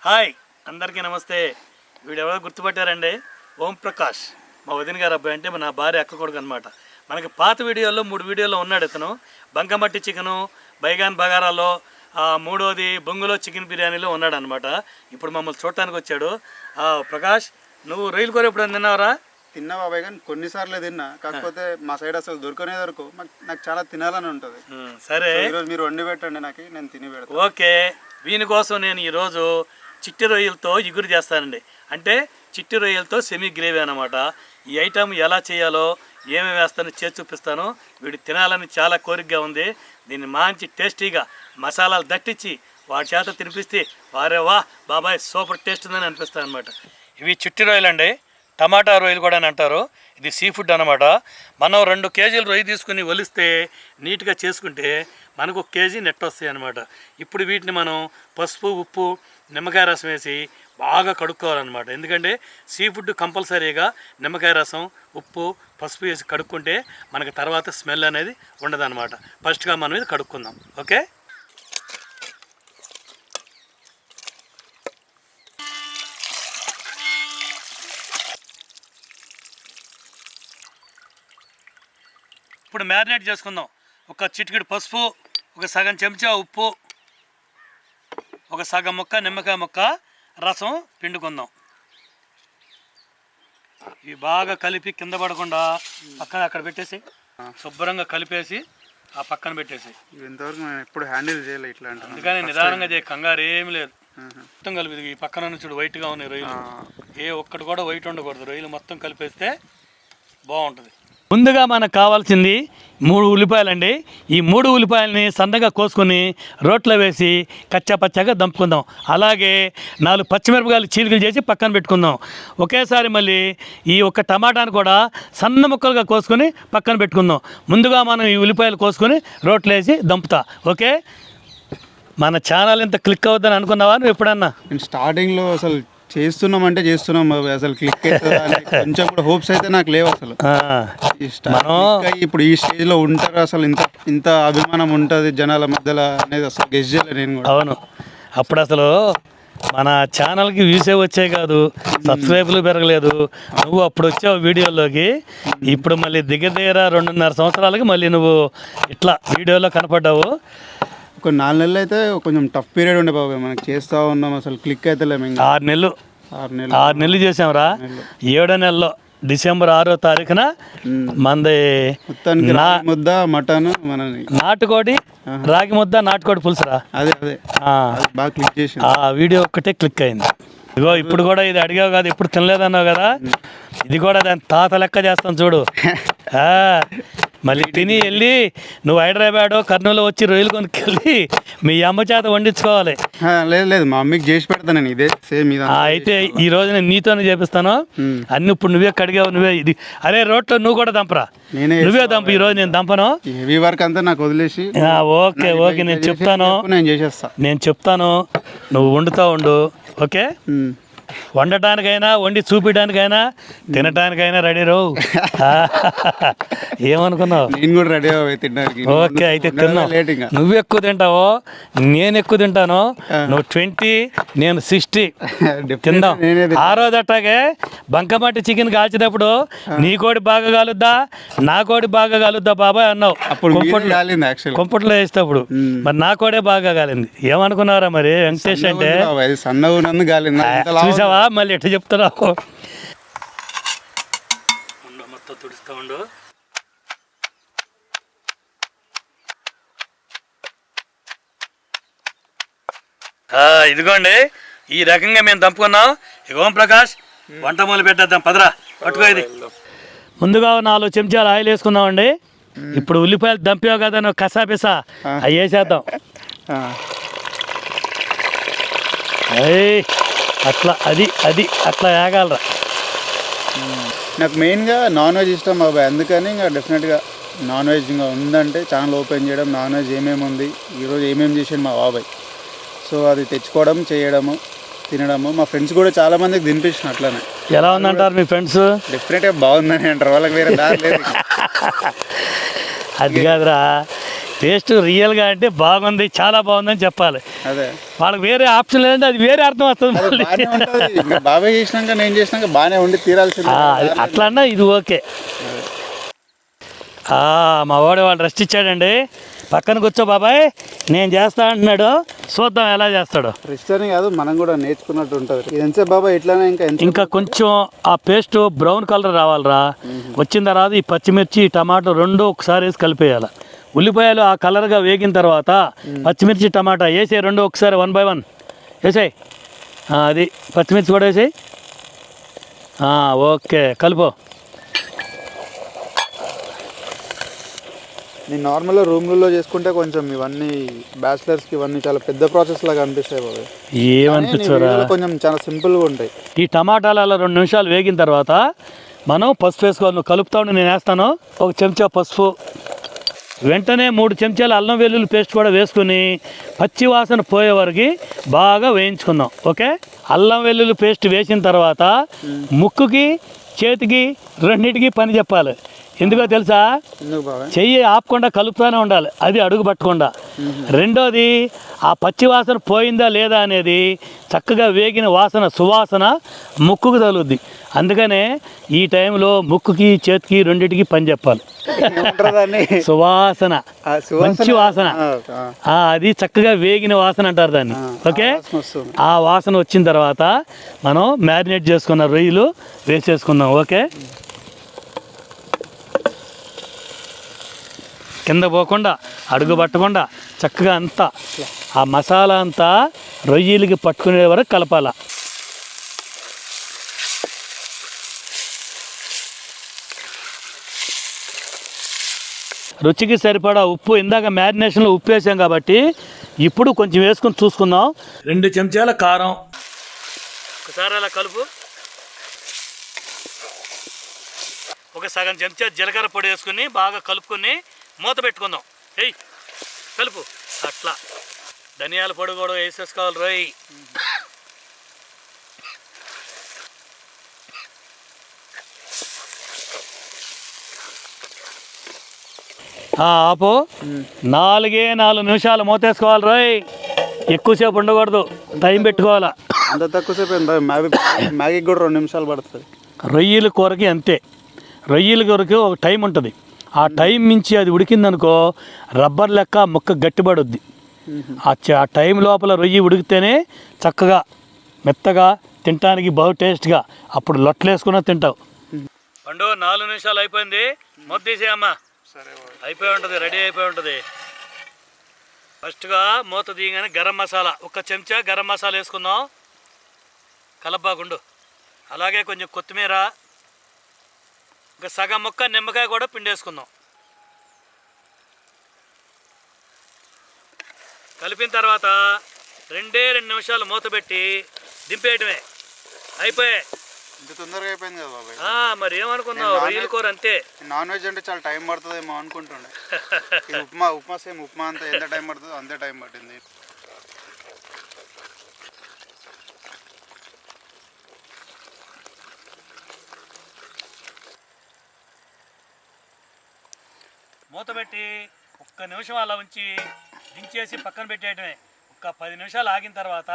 Hi అందరికీ నమస్తే. వీడు ఎవరో గుర్తుపట్టారండి, ఓం ప్రకాష్, మా వదిన గారు అబ్బాయి. అంటే నా భార్య అక్క కొడుకు అనమాట. మనకి పాత వీడియోల్లో 3 వీడియోల్లో ఉన్నాడు ఇతను. బంకమట్టి చికెను, బైగాన్ బగారాలో, మూడోది బొంగులో చికెన్ బిర్యానీలో ఉన్నాడు అనమాట. ఇప్పుడు మమ్మల్ని చూడటానికి వచ్చాడు. ప్రకాష్, నువ్వు రొయ్యల కూర ఎప్పుడైనా తిన్నావరా? తిన్నా బాబాయ్, కానీ కొన్నిసార్లు తిన్నా. కాకపోతే మా సైడ్ అసలు దొరకనే నాకు చాలా తినాలని ఉంటుంది. సరే, ఈరోజు మీరు వండి పెట్టండి, నాకు నేను తిని పెడతాను. ఓకే. వీని కోసం నేను ఈరోజు చిట్టి రొయ్యలతో ఇగురు చేస్తానండి. అంటే చిట్టి రొయ్యలతో సెమీ గ్రేవీ అనమాట. ఈ ఐటమ్ ఎలా చేయాలో, ఏమేమి వేస్తానో చేసి చూపిస్తాను. వీడు తినాలని చాలా కోరికగా ఉంది. దీన్ని మంచి టేస్టీగా మసాలాలు దట్టించి వాడి చేత తినిపిస్తే వారే వా బాబాయ్ సూపర్ టేస్ట్ ఉందని అనిపిస్తాను అనమాట. ఇవి చిట్టి రొయ్యలు అండి, టమాటా రొయ్యలు కూడా అని అంటారు. ఇది సీ ఫుడ్ అనమాట. మనం 2 కేజీలు రొయ్య తీసుకుని ఒలిస్తే నీట్గా చేసుకుంటే మనకు 1 కేజీ నెట్ వస్తాయి అనమాట. ఇప్పుడు వీటిని మనం పసుపు, ఉప్పు, నిమ్మకాయ రసం వేసి బాగా కడుక్కోవాలన్నమాట. ఎందుకంటే సీ ఫుడ్ కంపల్సరీగా నిమ్మకాయ రసం, ఉప్పు, పసుపు వేసి కడుక్కుంటే మనకు తర్వాత స్మెల్ అనేది ఉండదన్నమాట. ఫస్ట్గా మనం ఇది కడుక్కుందాం. ఓకే. ఇప్పుడు మ్యారినేట్ చేసుకుందాం. ఒక చిటికెడు పసుపు, ఒక సగం చెంచా ఉప్పు, ఒక సగం ముక్క నిమ్మకాయ ముక్క రసం పిండుకుందాం. ఇవి బాగా కలిపి కింద పడకుండా పక్కన అక్కడ పెట్టేసి శుభ్రంగా కలిపేసి ఆ పక్కన పెట్టేసి. ఇంతవరకు నేను ఎప్పుడు హ్యాండిల్ చేయలేదు ఇట్లా. అందుకని నిదానంగా చేయ, కంగారు ఏమి లేదు. మొత్తం కలిపి ఈ పక్కన నుంచి చూడు వైట్గా ఉన్నాయి రొయ్యలు. ఏ ఒక్కటి కూడా వైట్ ఉండకూడదు. రొయ్యలు మొత్తం కలిపేస్తే బాగుంటుంది. ముందుగా మనకు కావాల్సింది 3 ఉల్లిపాయలండి. ఈ 3 ఉల్లిపాయలని సన్నగా కోసుకొని రోట్లో వేసి కచ్చాపచ్చాగా దంపుకుందాం. అలాగే 4 పచ్చిమిరపకాయలు చీలికలు చేసి పక్కన పెట్టుకుందాం. ఒకేసారి మళ్ళీ ఈ ఒక్క టమాటాను కూడా సన్న ముక్కలుగా కోసుకొని పక్కన పెట్టుకుందాం. ముందుగా మనం ఈ ఉల్లిపాయలు కోసుకొని రోట్లో వేసి దంపుతా. ఓకే. మన ఛానల్ ఇంత క్లిక్ అవుతుందని అనుకున్నావా నువ్వు ఎప్పుడన్నా? నేను స్టార్టింగ్లో అసలు చేస్తున్నామంటే చేస్తున్నాం బాబు, అసలు క్లిక్ అవుతుంది కొంచెం కూడా హోప్స్ అయితే నాకు లేవు అసలు. ఇప్పుడు ఈ స్టేజ్లో ఉంటారు అసలు, ఇంత అభిమానం ఉంటుంది జనాల మధ్యలో అనేది అసలు గెస్ చేయలేదు నేను కూడా. అవును, అప్పుడు అసలు మన ఛానల్కి వ్యూసే వచ్చాయి కాదు, సబ్స్క్రైబర్లు పెరగలేదు. నువ్వు అప్పుడు వచ్చావు వీడియోలోకి. ఇప్పుడు మళ్ళీ దగ్గర 2.5 సంవత్సరాలకి మళ్ళీ నువ్వు ఇట్లా వీడియోలో కనపడ్డావు. ఒక 4 నెలలు అయితే కొంచెం టఫ్ పీరియడ్ ఉండే బాబాయ్, మనకి చేస్తూ ఉన్నాం అసలు క్లిక్ అయితే లేము. 6 నెలలు చేసాంరా. 7వ నెలలో డిసెంబర్ 6వ తారీఖున మంది ముద్ద మటన్, మన నాటుకోడి రాగి ముద్ద, నాటుకోడి పులుసురా. అదే బాగా క్లిక్ చేసి ఆ వీడియో ఒక్కటే క్లిక్ అయింది. ఇగో ఇప్పుడు కూడా ఇది అడిగావు కదా, ఎప్పుడు తినలేదన్నావు కదా, ఇది కూడా దాని తాత లెక్క చేస్తాను చూడు. మళ్ళీ తిని వెళ్ళి నువ్వు హైదరాబాద్, కర్నూలు వచ్చి రొయ్యలు కొనుక్కెళ్ళి మీ అమ్మ చేత వండించుకోవాలి. లేదు మా మమ్మీకి చేసి పెడతాను నేను ఇదే సేమ్. అయితే ఈ రోజు నేను నీతోనే చేపిస్తాను అన్ని. ఇప్పుడు నువ్వే కడిగావు, నువ్వే ఇది. అరే రోట్లో నువ్వు కూడా దంపరా, నువ్వే దంపు. ఈ రోజు నేను దంపను, హెవీ వర్క్ అంతా నాకు వదిలేసి. ఓకే ఓకే, నేను చెప్తాను, నేను చెప్తాను, నువ్వు వండుతూ ఉండు. ఓకే. వండటానికైనా, వండి చూపించడానికైనా, తినటానికైనా రెడీ రావు. ఏమనుకున్నావు? నేను కూడా రెడీ తినడానికి. ఓకే, అయితే తిన్నావు. నువ్వు ఎక్కువ తింటావో నేను ఎక్కువ తింటాను. నువ్వు 20, నేను 60 తిందాం. ఆ రోజు అట్టాగే బంకమట్టి చికెన్ కాల్చినప్పుడు నీ కోడి బాగా కాలుద్దా, నా కోడి బాగా కాలుద్దా బాబాయ్ అన్నావు. కుంపట్లో వేసేటప్పుడు మరి నా కోడే బాగా కాలింది. ఏమనుకున్నారా మరి వెంకటేష్ అంటే? చూసావా మళ్ళీ ఎట్లా చెప్తున్నావు? మొత్తం తుడుస్తూ ఉండు. ఇదిగోండి, ఈ రకంగా మేము దంపుకున్నాం. ఇక ఓం ప్రకాష్ వంట మొదలు పెట్టేద్దాం. పదరా పట్టుకో. ఇది ముందుగా 4 చెంచాలు ఆయిల్ వేసుకుందామండి. ఇప్పుడు ఉల్లిపాయలు దంపావు కదా, నువ్వు కసాపిసా అవి వేసేద్దాం. అట్లా అది అట్లా వేగాలరా. నాకు మెయిన్గా నాన్ వెజ్ ఇష్టం బాబాయ్, అందుకని ఇంకా డెఫినెట్గా నాన్ వెజ్ ఇంకా ఉందంటే ఛానల్ ఓపెన్ చేయడం, నాన్ వెజ్ ఏమేమి ఉంది, ఈరోజు ఏమేమి చేసాడు మా బాబాయ్, సో అది తెచ్చుకోవడం, చేయడము, తినడము. మా ఫ్రెండ్స్ కూడా చాలా మందికి తినిపించిన. అట్లానే ఎలా ఉందంటారు మీ ఫ్రెండ్స్? డెఫినెట్గా బాగుందని అంటారు, వాళ్ళకి వేరే దారి లేదు. అది కాదురా, టేస్ట్ రియల్గా అంటే బాగుంది, చాలా బాగుందని చెప్పాలి. అదే వాళ్ళకి వేరే ఆప్షన్ లేదంటే అది వేరే అర్థం వస్తుంది. బాగానే ఉంటుంది. ఇంకా బాబాయ్ చేసినాక నేను చేసినాక బాగానే ఉండి తీరాల్సింది. అట్లా అన్నా ఇది ఓకే. మా వాడు వాళ్ళు రెస్ట్ ఇచ్చాడండి. పక్కన కూర్చో బాబాయ్, నేను చేస్తా అంటున్నాడు, చూద్దాం ఎలా చేస్తాడు. రెస్ట్ అని కాదు, మనం కూడా నేర్చుకున్నట్టు ఉంటుంది. ఇది ఎంతసేపు బాబాయ్ ఇట్లానే ఇంకా కొంచెం ఆ పేస్ట్ బ్రౌన్ కలర్ రావాలిరా. వచ్చిన తర్వాత ఈ పచ్చిమిర్చి టమాటో రెండు ఒకసారి వేసి కలిపేయాలి. ఉల్లిపాయలు ఆ కలర్గా వేగిన తర్వాత పచ్చిమిర్చి టమాటా వేసే రెండు ఒకసారి 1 by 1 వేసాయి. అది పచ్చిమిర్చి కూడా వేసాయి. ఓకే కలుపు. నేను నార్మల్గా రూమ్లలో చేసుకుంటే కొంచెం ఇవన్నీ బ్యాచిలర్స్కి ఇవన్నీ చాలా పెద్ద ప్రాసెస్ లాగా అనిపిస్తాయి బాబాయ్. ఏమనిపించరా, కొంచెం చాలా సింపుల్గా ఉంటాయి. ఈ టమాటాలు అలా 2 నిమిషాలు వేగిన తర్వాత మనం పసుపు వేసుకోవాలి. నువ్వు కలుపుతా ఉండి నేను వేస్తాను. 1 చెంచా పసుపు, వెంటనే 3 చెంచాలు అల్లం వెల్లుల్లి పేస్ట్ కూడా వేసుకుని పచ్చి వాసన పోయే వరకు బాగా వేయించుకుందాం. ఓకే, అల్లం వెల్లుల్లి పేస్ట్ వేసిన తర్వాత ముక్కుకి చేతికి రెండింటికి పని చెప్పాలి. ఎందుకో తెలుసా, చెయ్యి ఆపకుండా కలుపుతూనే ఉండాలి, అది అడుగు పట్టకుండా. రెండోది ఆ పచ్చి వాసన పోయిందా లేదా అనేది చక్కగా వేగిన వాసన సువాసన ముక్కుకు తగులుద్ది. అందుకనే ఈ టైంలో ముక్కుకి చేతికి రెండింటికి పని చెప్పాలి. సువాసన, మంచి వాసన, అది చక్కగా వేగిన వాసన అంటారు దాన్ని. ఓకే, ఆ వాసన వచ్చిన తర్వాత మనం మ్యారినేట్ చేసుకున్న రొయ్యలు వేసేసుకుందాం. ఓకే, కింద పోకుండా అడుగు పట్టకుండా చక్కగా అంతా ఆ మసాలా అంతా రొయ్యలకి పట్టుకునే వరకు కలపాల. రుచికి సరిపడా ఉప్పు, ఇందాక మ్యారినేషన్లో ఉప్పు వేసాం కాబట్టి ఇప్పుడు కొంచెం వేసుకొని చూసుకుందాం. 2 చెంచాల కారం, ఒకసారి అలా కలుపు. 1 సగం చెంచా జీలకర్ర పొడి వేసుకుని బాగా కలుపుకొని మూత పెట్టుకుందాం. కలుపు. అట్లా ధనియాల పొడి కూడా వేసేసుకోవాలి. రోయ్, ఆపు. 4 నిమిషాలు మూతేసుకోవాలి. రోయ్, ఎక్కువసేపు ఉండకూడదు, టైం పెట్టుకోవాలా. అంత తక్కువసేపు మ్యాగీకి కూడా 2 నిమిషాలు పడుతుంది. రొయ్యల కూరకి అంతే. రొయ్యల కూరకి ఒక టైం ఉంటుంది. ఆ టైం మించి అది ఉడికిందనుకో రబ్బర్ లెక్క ముక్క గట్టిపడుద్ది. ఆ టైం లోపల రొయ్యి ఉడికితేనే చక్కగా మెత్తగా తినడానికి బాగా టేస్ట్గా, అప్పుడు లొట్టలు వేసుకున్నా తింటావు. పండు 4 నిమిషాలు అయిపోయింది, మూత తీసేయమ్మా. అయిపోయి ఉంటుంది, రెడీ అయిపోయి ఉంటుంది. ఫస్ట్గా మూత తీయగానే గరం మసాలా, 1 చెంచా గరం మసాలా వేసుకుందాం. కలపాకుండు. అలాగే కొంచెం కొత్తిమీర, 1 సగం ముక్క నిమ్మకాయ కూడా పిండేసుకుందాం. కలిపిన తర్వాత 2 నిమిషాలు మూత పెట్టి దింపేయటమే. అయిపోయాయి. ఇంత తొందరగా అయిపోయింది కదా బాబాయ్. మరి ఏమనుకున్నావు, రొయ్యల కూర అంతే. నాన్ వెజ్ అంటే చాలా టైం పడుతుందేమో అనుకుంటుండే. ఉప్మా సేమ్ ఉప్మా అంతా ఎంత టైం పడుతుందో అంతే టైం పట్టింది. మూత పెట్టి 1 నిమిషం అలా ఉంచి దించేసి పక్కన పెట్టేయటమే. 10 నిమిషాలు ఆగిన తర్వాత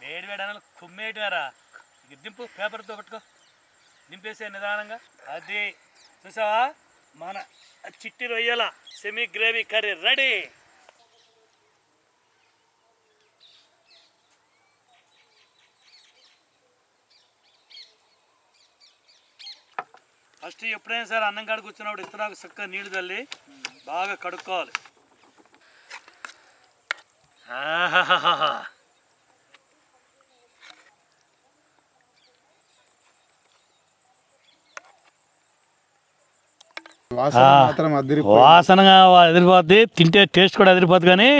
వేడి వేడనలు కుమ్మేయటమేరా. ఇక దింపు, పేపర్తో పట్టుకో, దింపేసే నిదానంగా. అది చూసావా, మన చిట్టి రొయ్యల semi gravy curry ready. First ఎప్పుడైనా సరే అన్నం కాడికి వచ్చినప్పుడు ఇస్తరాకు చక్కగా నీళ్లు తల్లి బాగా కడుక్కోవాలి. వాసనగా అదిరిపోద్ది, తింటే టేస్ట్ కూడా అదిరిపోద్ది. కానీ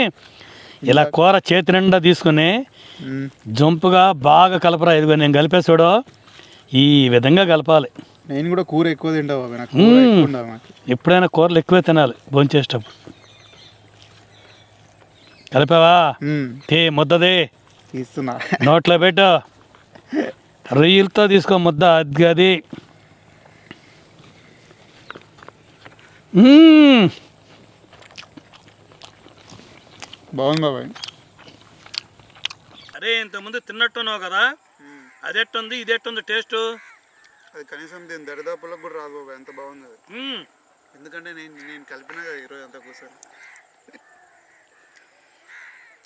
ఇలా కూర చేతి నిండా తీసుకుని జంపుగా బాగా కలపరా. ఇదిగో నేను కలిపేసాడు, ఈ విధంగా కలపాలి. నేను కూడా కూర ఎక్కువ తింటా. ఎప్పుడైనా కూరలు ఎక్కువే తినాలి భోంచేసేటప్పుడు. కలిపావా? ముద్దది తీస్తున్నా, నోట్లో పెట్టు. రొయ్యలతో తీసుకో ముద్ద. అది బాగుంది బాబాయ్. అరే ఇంతకుముందు తిన్నట్టున్నావు కదా, అది ఎట్టుంది ఇది ఎట్టుంది టేస్ట్? అది కనీసం దీని దరిదాపులకు కూడా రాదు బాబాయ్, ఎంత బాగుంది అది. ఎందుకంటే నేను కలిపినా కదా ఈరోజు అంతా కూర్చొని.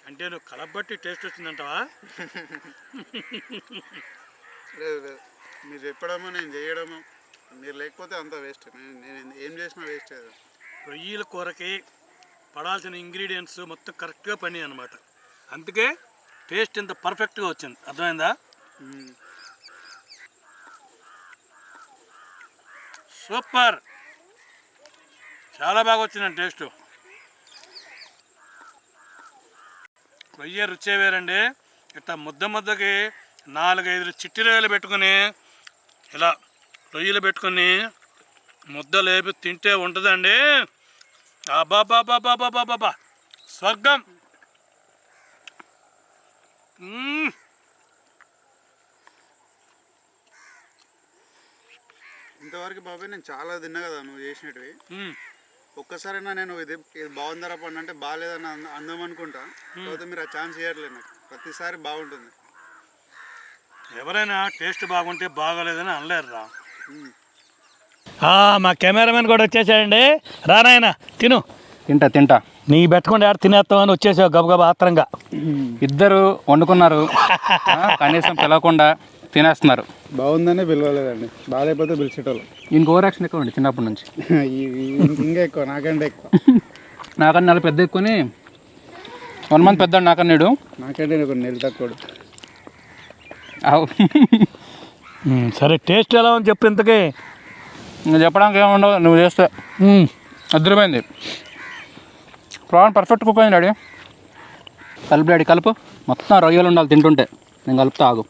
అంటే నువ్వు కలబట్టి టేస్ట్ వచ్చిందంటావా? లేదు లేదు, మీరు చెప్పడమో నేను చేయడమో, మీరు లేకపోతే అంత వేస్ట్. నేను ఏం చేసినా వేస్ట్ కదా. రొయ్యల కూరకి పడాల్సిన ఇంగ్రీడియంట్స్ మొత్తం కరెక్ట్గా పని అనమాట, అందుకే టేస్ట్ ఇంత పర్ఫెక్ట్గా వచ్చింది. అర్థమైందా? సూపర్, చాలా బాగా వచ్చిందండి టేస్ట్. రొయ్య రుచే వేరండి. ఇట్లా ముద్దకి 4-5 చిట్టి రొయ్యలు పెట్టుకొని ఇలా రొయ్యలు పెట్టుకొని ముద్ద లేపి తింటే ఉంటుందండి. అబ్బాబాబాబాబాబాబా స్వర్గం. ఇంతవరకు బాబాయ్ నేను చాలా తిన్నా కదా నువ్వు చేసినవి. ఒక్కసారైనా నేను ఇది బాగుందరా పండు అంటే బాగాలేదని అందం అనుకుంటా, కాకపోతే మీరు ఆ ఛాన్స్ ఇవ్వట్లేదు నాకు. ప్రతిసారి బాగుంటుంది. ఎవరైనా టేస్ట్ బాగుంటే బాగోలేదని అనలేరు రా. మా కెమెరామెన్ కూడా వచ్చేసాడండి. రానాయన తిను. తింటా నీ పెట్టుకుంటే ఆడ తినేస్తామని వచ్చేసావు గబగబా ఆత్రంగా. ఇద్దరు వండుకున్నారు, కనీసం పిలవకుండా తినేస్తున్నారు. బాగుందనే పిలవలేదండి, బాగాలేకపోతే పిలిచేటోళ్ళు. ఇంకో ఓవర్ ఎక్కువ ఉండి చిన్నప్పటి నుంచి. ఇంకా ఎక్కువ, నాకంటే ఎక్కువ. నాకన్నా నెల పెద్ద ఎక్కువని 1 month పెద్దాడు నాకన్నాడు. నాకంటే ఒక నెల తక్కువ. సరే టేస్ట్ ఎలా ఉంది చెప్పు. ఇంతకీ నువ్వు చెప్పడానికి ఏముండవు, నువ్వు చేస్తే అద్దరిపోయింది. ప్రాన్ పర్ఫెక్ట్ కుక్ అయింది డాడీ. కలుపు డాడీ కలుపు, మొత్తం రొయ్యలు ఉండాలి తింటుంటే. నేను కలుపుతా ఆగు.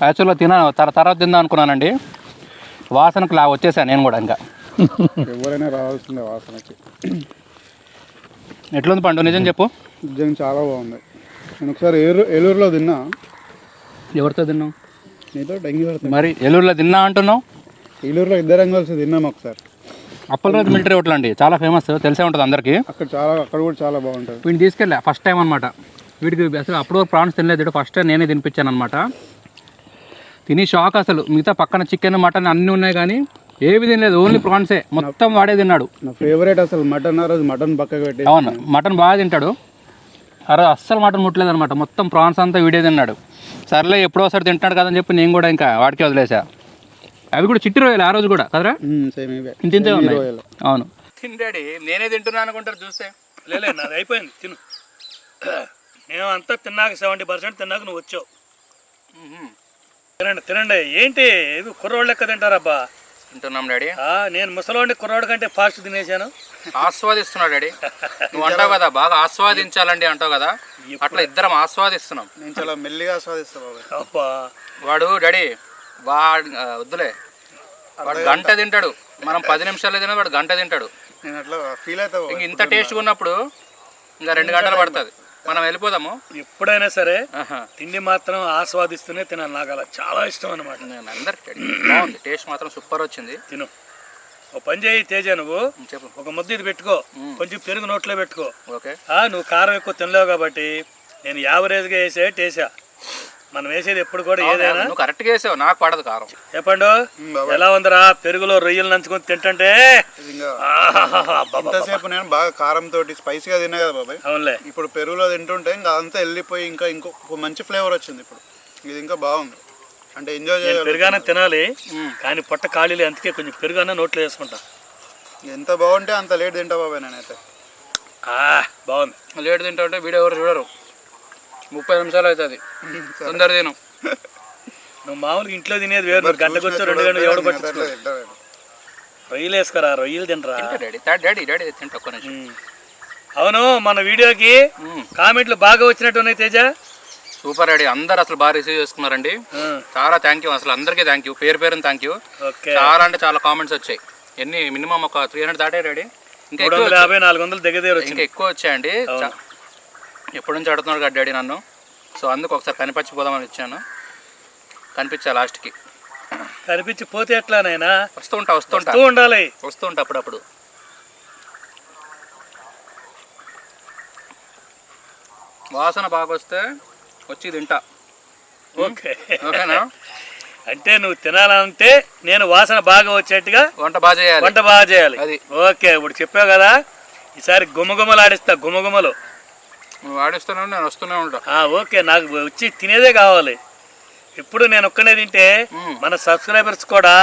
యాక్చువల్గా తర్వాత తిందాం అనుకున్నానండి, వాసనకు వచ్చేసాను నేను కూడా. ఇంకా ఎవరైనా రావాల్సిందే వాసనకి. ఎట్లుంది పండు నిజం చెప్పు? నిజంగా చాలా బాగుంది. నేను ఒకసారి ఏలూరులో తిన్నా. ఎవరితో తిన్నావు? నీతో డెంగ్యూ పడుతుంది. మరి ఏలూరులో తిన్నా అంటున్నావు? ఏలూరులో ఇద్దరం కలిసి తిన్నాం ఒకసారి. అప్పలరాజు మిలిటరీ హోటల్ అండి, చాలా ఫేమస్, తెలిసే ఉంటుంది అందరికీ. అక్కడ కూడా చాలా బాగుంటుంది. వీడిని తీసుకెళ్ళా ఫస్ట్ టైం అనమాట. వీడికి అసలు అప్పుడు ప్రాన్స్ తినలేదు, ఫస్ట్ టైం నేనే తినిపించాను అనమాట. తిని షాక్ అసలు. మిగతా పక్కన చికెన్ మటన్ అన్నీ ఉన్నాయి కానీ ఏవి తినలేదు, ఓన్లీ ప్రాన్సే మొత్తం వాడే తిన్నాడు. నా ఫేవరెట్ అసలు మటన్. ఆ రోజు మటన్ పక్కకు పెట్టి. అవును, మటన్ బాగా తింటాడు. ఆ రోజు అస్సలు మటన్ ముట్టలేదు అనమాట, మొత్తం ప్రాన్స్ అంతా వీడే తిన్నాడు. సర్లే ఎప్పుడో ఒకసారి తింటాడు కదని చెప్పి నేను కూడా ఇంకా వాడికే వదిలేసా. అవి కూడా చిట్టి రొయ్యలు ఆ రోజు కూడా కదరా? ఇంతే ఉన్నాయి. అవును, తింటాడు. నేనే తింటున్నా అనుకుంటారు చూస్తే. లేలే నాది అయిపోయింది, తిను. మేము అంతా తిన్నాక 70% తిన్నాక నువ్వు వచ్చావు. తినండి. ఏంటి ఇది కుర్రోళ్ళు లెక్క తింటారబ్బా? తింటున్నాం డాడీ. నేను ముసలోండి కుర్రోడు కంటే ఫాస్ట్ తినేసాను. ఆస్వాదిస్తున్నాడు డాడీ. నువ్వు అంటావు కదా బాగా ఆస్వాదించాలండి అంటావు కదా, అట్లా ఇద్దరం ఆస్వాదిస్తున్నాం. నేను చాలా మెల్లిగా ఆస్వాదిస్తాను. వాడు డాడీ వద్దులే, వాడు గంట తింటాడు. మనం 10 నిమిషాలు తినదు, వాడు గంట తింటాడు. నేను అట్లా ఫీల్ అవుతా. ఇంత టేస్ట్గా ఉన్నప్పుడు ఇంకా 2 గంటలు పడుతుంది. మనం వెళ్ళిపోదాము. ఎప్పుడైనా సరే తిండి మాత్రం ఆస్వాదిస్తూనే తినాలి. నాకు అలా చాలా ఇష్టం అనమాట. అందరికి బాగుంది, టేస్ట్ మాత్రం సూపర్ వచ్చింది. తిను. ఓ పని చేయి తేజ, నువ్వు చెప్పు. ఒక ముద్ద ఇది పెట్టుకో, కొంచెం పెరుగు నోట్లో పెట్టుకో. ఓకే. నువ్వు కారం ఎక్కువ తినలేవు కాబట్టి నేను యావరేజ్గా వేసా. మనం వేసేది ఎప్పుడు కూడా ఏదైనా నువ్వు కరెక్ట్గా వేసావు, నాకు పడదు కారం. చెప్పండు ఎలా ఉందరా? పెరుగులో రొయ్యలు నంచుకొని తింటుంటే ఇంతసేపు నేను బాగా కారంతో స్పైసీగా తిన్నా కదా బాబాయ్. అవునులే, ఇప్పుడు పెరుగులో తింటుంటే ఇంకా అదంతా వెళ్ళిపోయి ఇంకా ఇంకో మంచి ఫ్లేవర్ వచ్చింది. ఇప్పుడు ఇది ఇంకా బాగుంది, అంటే ఎంజాయ్ చేయాలి. పెరుగానే తినాలి కానీ పొట్ట ఖాళీలే, అందుకే కొంచెం పెరుగానే నోట్లో వేసుకుంటా. ఎంత బాగుంటే అంత లేట్ తింటా బాబాయ్ నేనైతే. బాగుంది. లేట్ తింటా ఉంటే వీడియో ఎవరు చూడరు. 30 నిమిషాలు అవుతుంది, తొందర తిను. నువ్వు మామూలుగా ఇంట్లో తినేది వేరు, గంటకు వచ్చి 2 గంటలు ఎవడు పట్టించుకో. రొయ్యలు వేసుకురా, రొయ్యలు తింటరా. డాడీ తింటా ఒక్క నిమిషం. అవును, మన వీడియోకి కామెంట్లు బాగా వచ్చినట్టున్నాయి తేజ. సూపర్ డాడీ, అందరు అసలు బాగా రిసీవ్ చేసుకున్నారండి. చాలా థ్యాంక్ యూ, అసలు అందరికీ థ్యాంక్ యూ, పేరున థ్యాంక్ యూ. చాలా అంటే చాలా కామెంట్స్ వచ్చాయి. ఎన్ని మినిమం ఒక 300 దాటాయి డాడీ. ఇంకా 350-400 దగ్గర ఇంకా ఎక్కువ వచ్చాయండి. ఎప్పటి నుంచి అడుగుతున్నాడు కదా డాడీ నన్ను, సో అందుకు ఒకసారి కనిపించిపోదామని ఇచ్చాను. కనిపించా లాస్ట్కి. కనిపించిపోతే ఎట్లానైనా వస్తూ ఉంటా ఉండాలి, వస్తూ ఉంటా అప్పుడప్పుడు. వాసన బాగా వస్తే వచ్చి తింటా. ఓకే ఓకేనా? అంటే నువ్వు తినాలంటే నేను వాసన బాగా వచ్చేట్టుగా వంట బాగా చేయాలి అది. ఓకే, ఇప్పుడు చెప్పావు కదా, ఈసారి గుమగుమలు ఆడిస్తా, గుమగుమలు నువ్వు ఆడిస్తున్నావు, నేను వస్తూనే ఉంటా. ఓకే, నాకు వచ్చి తినేదే కావాలి. ఇప్పుడు నేను ఒక్కడే తింటే మన సబ్స్క్రైబర్స్ కూడా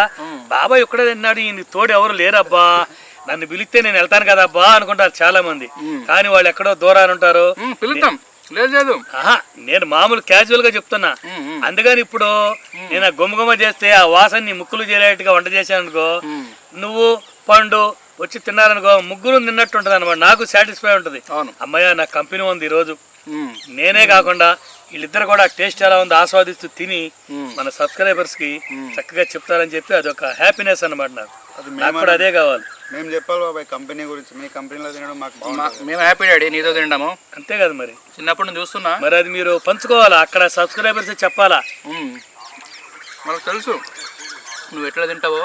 బాబాయ్ ఒక్కడే తిన్నాడు, ఈయన తోడు ఎవరు లేరబ్బా, నన్ను పిలిస్తే నేను వెళ్తాను కదా అబ్బా అనుకుంటారు చాలా మంది. కానీ వాళ్ళు ఎక్కడో దూరాన్ని ఉంటారు. పిలుద్దాం, లేదు నేను మామూలు క్యాజువల్ గా చెప్తున్నా. అందుకని ఇప్పుడు నేను ఆ గుమగుమ చేస్తే ఆ వాసన నీ ముక్కులు చేరేట్టుగా వంట చేశాను అనుకో, నువ్వు పండు వచ్చి తిన్నారనుకో, ముగ్గురు తిన్నట్టు ఉంటుంది అనమాట. నాకు సాటిస్ఫై ఉంటుంది. అమ్మయ్య నా కంపెనీ ఉంది ఈరోజు. నేనే కాకుండా వీళ్ళిద్దరు కూడా టేస్ట్ ఎలా ఉంది ఆస్వాదిస్తూ తిని మన సబ్స్క్రైబర్స్ కి చక్కగా చెప్తారని చెప్పి అదొక హ్యాపీనెస్ అనమాట. నాకు కూడా అదే కావాలి. మేము చెప్పాలి బాబాయ్ కంపెనీ గురించి. మీ కంపెనీలో తినడం మాకు మేము హ్యాపీ డాడీ, నీతో తినడము. అంతే కదా మరి, చిన్నప్పుడు నేను చూస్తున్నా. మరి అది మీరు పంచుకోవాలా, అక్కడ సబ్స్క్రైబర్స్ చెప్పాలా. మనకు తెలుసు నువ్వు ఎట్లా తింటావో.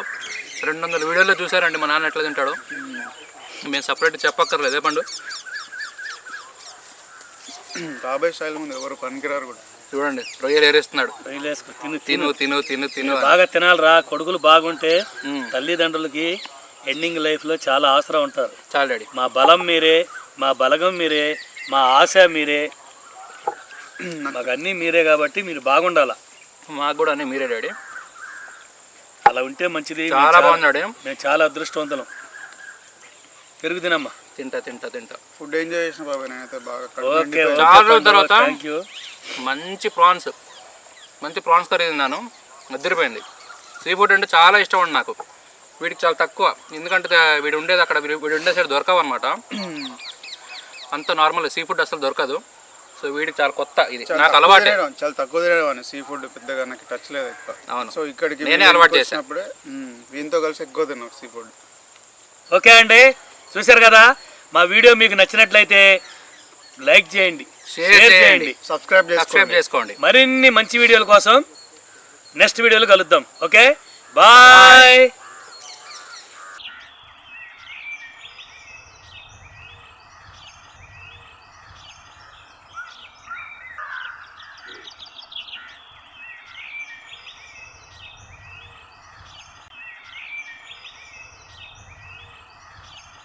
200 వీడియోలో చూసారండి మా నాన్న ఎట్లా తింటాడో. మేము సపరేట్ చెప్పక్కర్లేదే పండు. బాబాయ్ స్టైల్ ముందు ఎవరు పనికిరారు కూడా. చూడండి రొయ్యలు ఏరేస్తున్నాడు. తిను తిను తిను తిను తిను బాగా తినాలిరా. కొడుకులు బాగుంటే తల్లిదండ్రులకి ఎండింగ్ లైఫ్ లో చాలా అవసరం ఉంటారు. చాలా డాడీ, మా బలం మీరే, మా బలగం మీరే, మా ఆశ మీరే, మాకు అన్నీ మీరే కాబట్టి మీరు బాగుండాలా. మాకు కూడా అన్నీ మీరే డాడీ. అలా ఉంటే మంచిది. చాలా బాగుంది. మేము చాలా అదృష్టవంతులం. పెరుగు తినమ్మా. తింటా తింటా తింటా. ఫుడ్ ఎంజాయ్ చేసిన బాబాయ్ నేనైతే బాగా. ఓకే, చాలా రోజుల తర్వాత థ్యాంక్ యూ. మంచి ప్రాన్స్ కర్రీ తిన్నాను, మధ్యపోయింది. సీ ఫుడ్ అంటే చాలా ఇష్టం అండి నాకు. వీడికి చాలా తక్కువ, ఎందుకంటే వీడు ఉండేది అక్కడ, వీడు ఉండే సైడ్ దొరకవు అనమాట. అంత నార్మల్ సీ ఫుడ్ అసలు దొరకదు. సో వీడికి చాలా కొత్త, ఇది నాకు అలవాటు. చాలా తక్కువ తినేవాడిని సీ ఫుడ్, పెద్దగా నాకు టచ్ లేదు ఎక్కువ. అవును. సో ఇక్కడికి నేనే అలవాటు చేసినప్పుడే వీనితో కలిసి ఎక్కువ తిన్నాను సీ ఫుడ్. ఓకే అండి, చూశారు కదా. మా వీడియో మీకు నచ్చినట్లయితే లైక్ చేయండి, షేర్ చేయండి, సబ్స్క్రైబ్ చేసుకోండి. మరిన్ని మంచి వీడియోల కోసం నెక్స్ట్ వీడియోలో కలుద్దాం. Okay, bye.